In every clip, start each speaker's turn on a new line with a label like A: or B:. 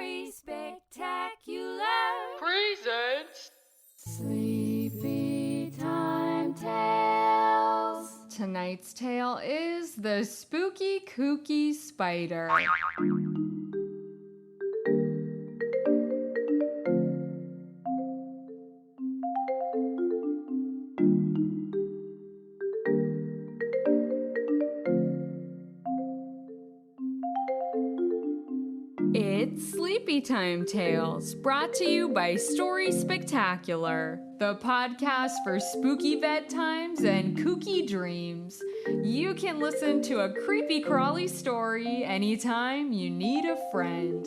A: Story Spectacular
B: presents
A: Sleepy Time Tales.
C: Tonight's tale is The Spooky Kooky Spider. It's Sleepy Time Tales, brought to you by Story Spectacular, the podcast for spooky bedtimes and kooky dreams. You can listen to a creepy crawly story anytime you need a friend.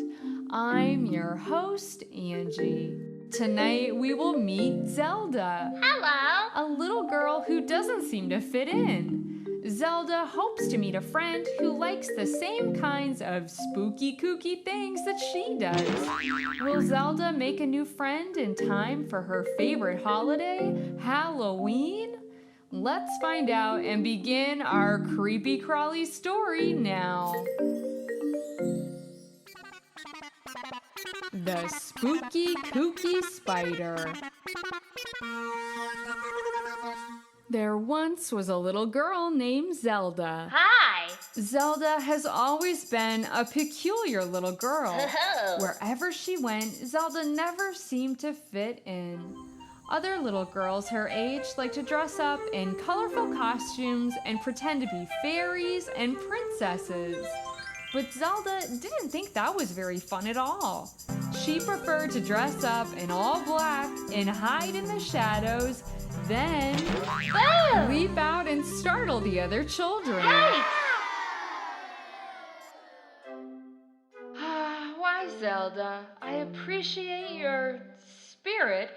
C: I'm your host, Angie. Tonight we will meet Zelda.
D: Hello!
C: A little girl who doesn't seem to fit in. Zelda hopes to meet a friend who likes the same kinds of spooky kooky things that she does. Will Zelda make a new friend in time for her favorite holiday, Halloween? Let's find out and begin our creepy crawly story now. The Spooky Kooky Spider. There once was a little girl named Zelda.
D: Hi!
C: Zelda has always been a peculiar little girl.
D: Oh.
C: Wherever she went, Zelda never seemed to fit in. Other little girls her age like to dress up in colorful costumes and pretend to be fairies and princesses. But Zelda didn't think that was very fun at all. She preferred to dress up in all black and hide in the shadows, then leap out and startle the other children.
D: Hey!
B: Why, Zelda, I appreciate your spirit,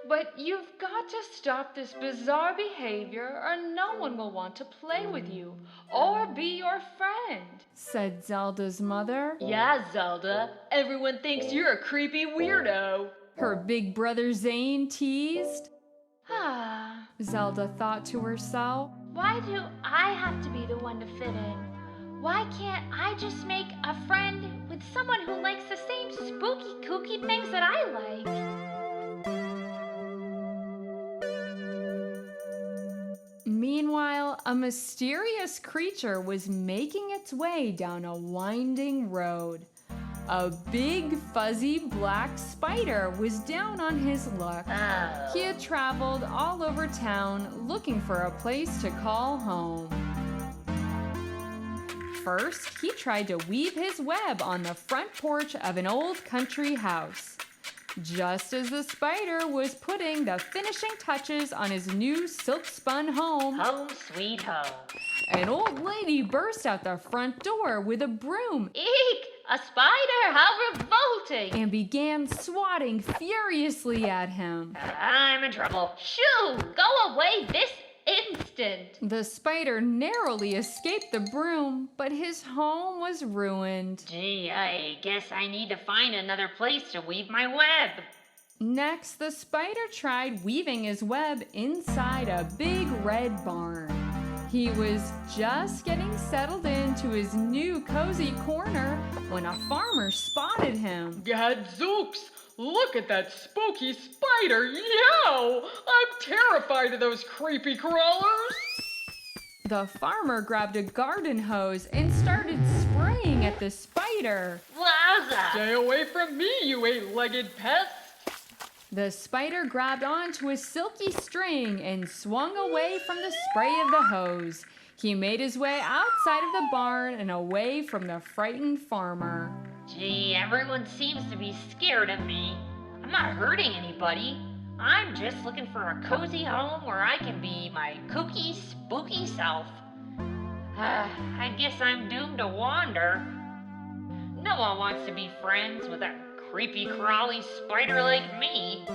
B: but you've got to stop this bizarre behavior or no one will want to play with you or be your friend,
C: said Zelda's mother.
B: Yeah, Zelda, everyone thinks you're a creepy weirdo.
C: Her big brother Zane teased. Zelda thought to herself.
D: Why do I have to be the one to fit in? Why can't I just make a friend with someone who likes the same spooky, kooky things that I like?
C: Meanwhile, a mysterious creature was making its way down a winding road. A big, fuzzy black spider was down on his luck.
D: Oh.
C: He had traveled all over town looking for a place to call home. First, he tried to weave his web on the front porch of an old country house. Just as the spider was putting the finishing touches on his new silk-spun home,
D: Home sweet home.
C: an old lady burst out the front door with a broom.
D: Eek! A spider! How revolting!
C: And began swatting furiously at him.
D: I'm in trouble. Shoo! Go away this instant!
C: The spider narrowly escaped the broom, but his home was ruined.
D: Gee, I guess I need to find another place to weave my web.
C: Next, the spider tried weaving his web inside a big red barn. He was just getting settled into his new cozy corner when a farmer spotted him.
B: Gadzooks! Look at that spooky spider! Yo! I'm terrified of those creepy crawlers!
C: The farmer grabbed a garden hose and started spraying at the spider.
D: Wowza!
B: Stay away from me, you eight-legged pest!
C: The spider grabbed onto a silky string and swung away from the spray of the hose. He made his way outside of the barn and away from the frightened farmer.
D: Gee, everyone seems to be scared of me. I'm not hurting anybody. I'm just looking for a cozy home where I can be my kooky, spooky self. I guess I'm doomed to wander. No one wants to be friends with a creepy, crawly spider like me.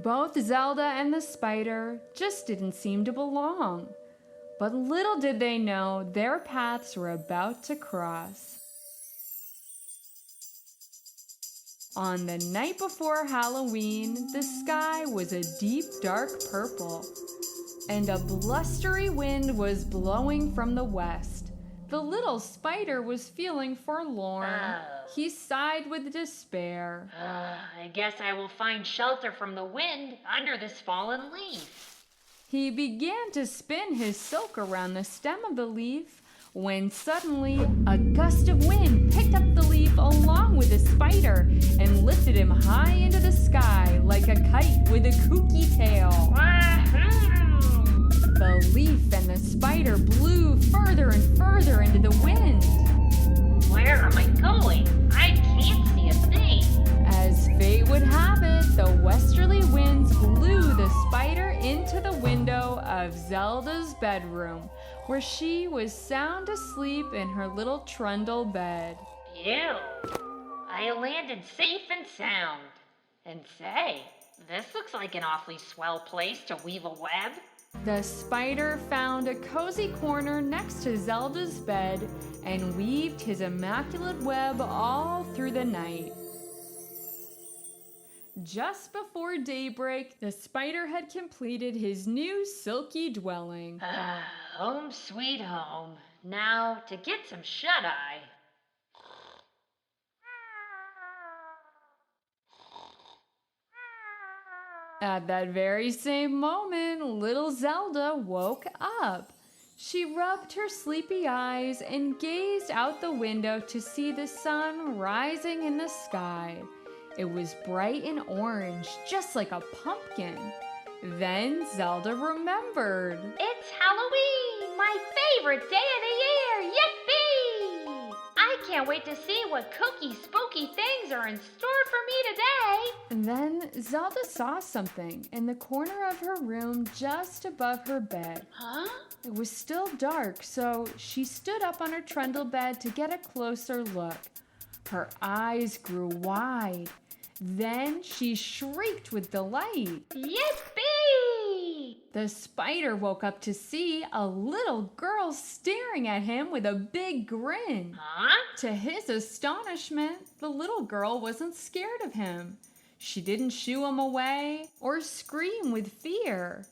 C: Both Zelda and the spider just didn't seem to belong. But little did they know their paths were about to cross. On the night before Halloween, the sky was a deep, dark purple, and a blustery wind was blowing from the west. The little spider was feeling forlorn.
D: Oh.
C: He sighed with despair.
D: I guess I will find shelter from the wind under this fallen leaf.
C: He began to spin his silk around the stem of the leaf when suddenly a gust of wind picked up the leaf along with the spider and lifted him high into the sky like a kite with a kooky tail.
D: Wahoo!
C: The leaf and the spider blew further and further into the wind.
D: Where am I going? I can't see a thing.
C: As fate would have it, the westerly winds blew the spider into the window of Zelda's bedroom, where she was sound asleep in her little trundle bed.
D: Phew. I landed safe and sound. And say, this looks like an awfully swell place to weave a web.
C: The spider found a cozy corner next to Zelda's bed and weaved his immaculate web all through the night. Just before daybreak, the spider had completed his new silky dwelling.
D: Home sweet home. Now to get some shut-eye.
C: At that very same moment, little Zelda woke up. She rubbed her sleepy eyes and gazed out the window to see the sun rising in the sky. It was bright and orange, just like a pumpkin. Then Zelda remembered.
A: It's Halloween, my favorite day of the year. Yippee! I can't wait to see what kooky, spooky things are in store for me today.
C: And then Zelda saw something in the corner of her room just above her bed.
A: Huh?
C: It was still dark, so she stood up on her trundle bed to get a closer look. Her eyes grew wide. Then she shrieked with delight.
A: Yippee!
C: The spider woke up to see a little girl staring at him with a big grin.
D: Huh?
C: To his astonishment, the little girl wasn't scared of him. She didn't shoo him away or scream with fear.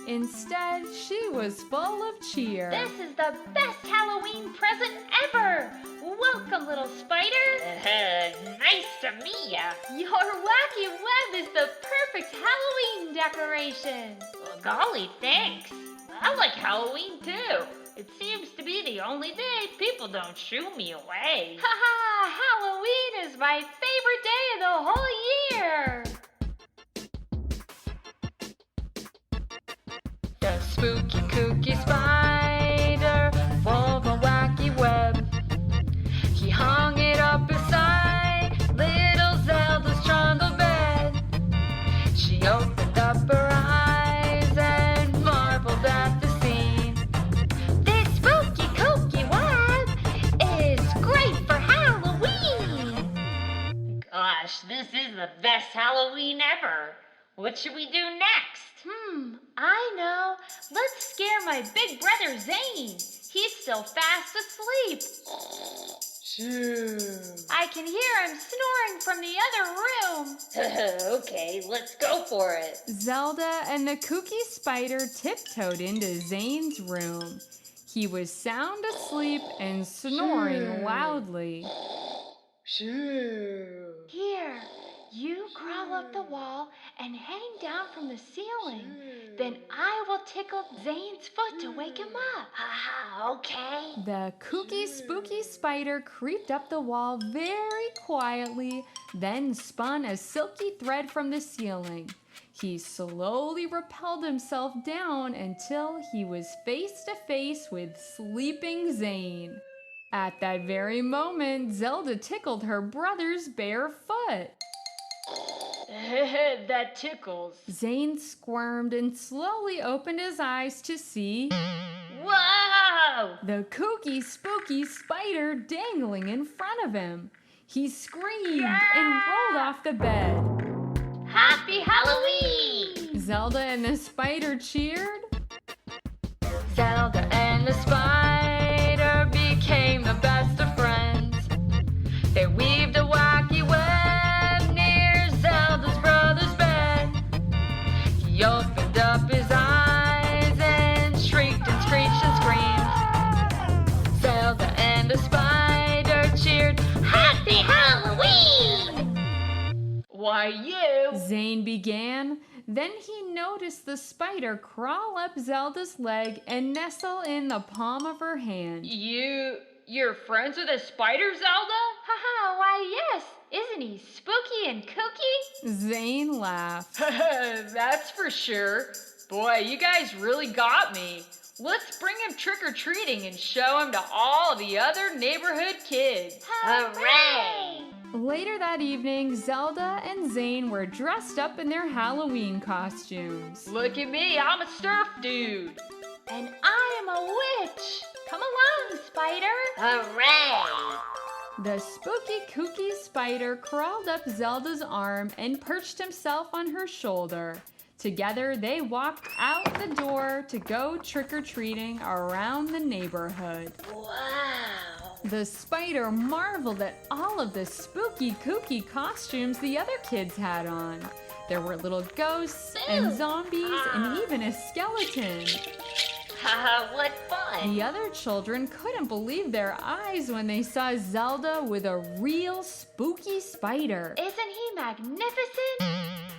C: Instead, she was full of cheer.
A: This is the best Halloween present ever! Welcome, little spider!
D: Nice to meet ya.
A: Your wacky web is the perfect Halloween decoration!
D: Well, golly, thanks. I like Halloween too. It seems to be the only day people don't shoo me away.
A: Haha! Halloween is my favorite day of the whole year!
B: The spooky kooky spider wove a wacky web. He hung it up beside little Zelda's trundle bed. She opened up her eyes and marveled at the scene.
A: This spooky kooky web is great for Halloween!
D: Gosh, this is the best Halloween ever. What should we do next?
A: I know. Let's scare my big brother Zane. He's still fast asleep. I can hear him snoring from the other room.
D: Okay, let's go for it.
C: Zelda and the kooky spider tiptoed into Zane's room. He was sound asleep and snoring loudly.
A: Here, you crawl up the wall and hang down from the ceiling. Then I will tickle Zane's foot to wake him up.
D: Okay.
C: The kooky spooky spider creeped up the wall very quietly, then spun a silky thread from the ceiling. He slowly rappelled himself down until he was face to face with sleeping Zane. At that very moment, Zelda tickled her brother's bare foot.
B: That tickles.
C: Zane squirmed and slowly opened his eyes to see
D: Whoa!
C: the kooky spooky spider dangling in front of him. He screamed and rolled off the bed.
D: Happy Halloween!
C: Zelda and the spider cheered.
B: Zelda and the spider became the best of friends. They weaved a wacky web near Zelda's brother's bed. He opened up his eyes and shrieked and screeched and screamed. Zelda the spider cheered,
D: Happy Halloween!
B: "Why, you..."
C: Zane began. Then he noticed the spider crawl up Zelda's leg and nestle in the palm of her hand.
B: You're friends with a spider, Zelda?
A: Haha, why yes. Isn't he spooky and kooky?
C: Zane laughed.
B: That's for sure. Boy, you guys really got me. Let's bring him trick-or-treating and show him to all the other neighborhood kids.
D: Hooray!
C: Later that evening, Zelda and Zane were dressed up in their Halloween costumes.
B: Look at me, I'm a surf dude.
A: And I am a witch. Come along, spider.
D: Hooray!
C: The spooky kooky spider crawled up Zelda's arm and perched himself on her shoulder. Together, they walked out the door to go trick-or-treating around the neighborhood.
D: Wow!
C: The spider marveled at all of the spooky kooky costumes the other kids had on. There were little ghosts and zombies and even a skeleton.
D: Haha, what fun!
C: The other children couldn't believe their eyes when they saw Zelda with a real spooky spider.
A: Isn't he magnificent?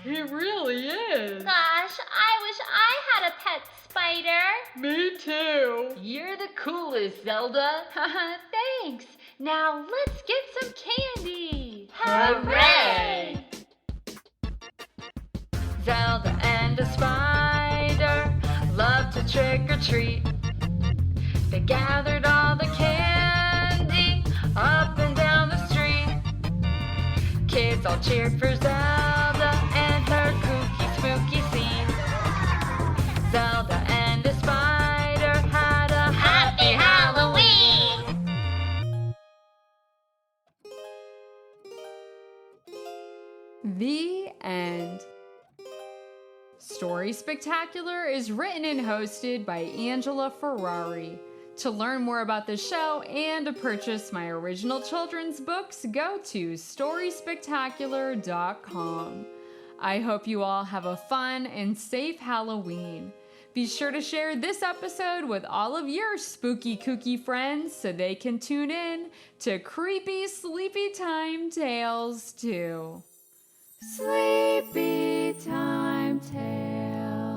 B: He really is.
A: Gosh, I wish I had a pet spider.
B: Me too. You're the coolest, Zelda.
A: Haha, thanks. Now let's get some candy.
D: Hooray!
B: Zelda and a spider loved to trick or treat. They gathered all the candy up and down the street. Kids all cheered for Zelda and her kooky spooky scene. Zelda and a spider had a
D: Happy Halloween!
C: The end. Story Spectacular is written and hosted by Angela Ferrari. To learn more about the show and to purchase my original children's books, go to StorySpectacular.com. I hope you all have a fun and safe Halloween. Be sure to share this episode with all of your spooky kooky friends so they can tune in to creepy sleepy time tales too. Sleepy time tales.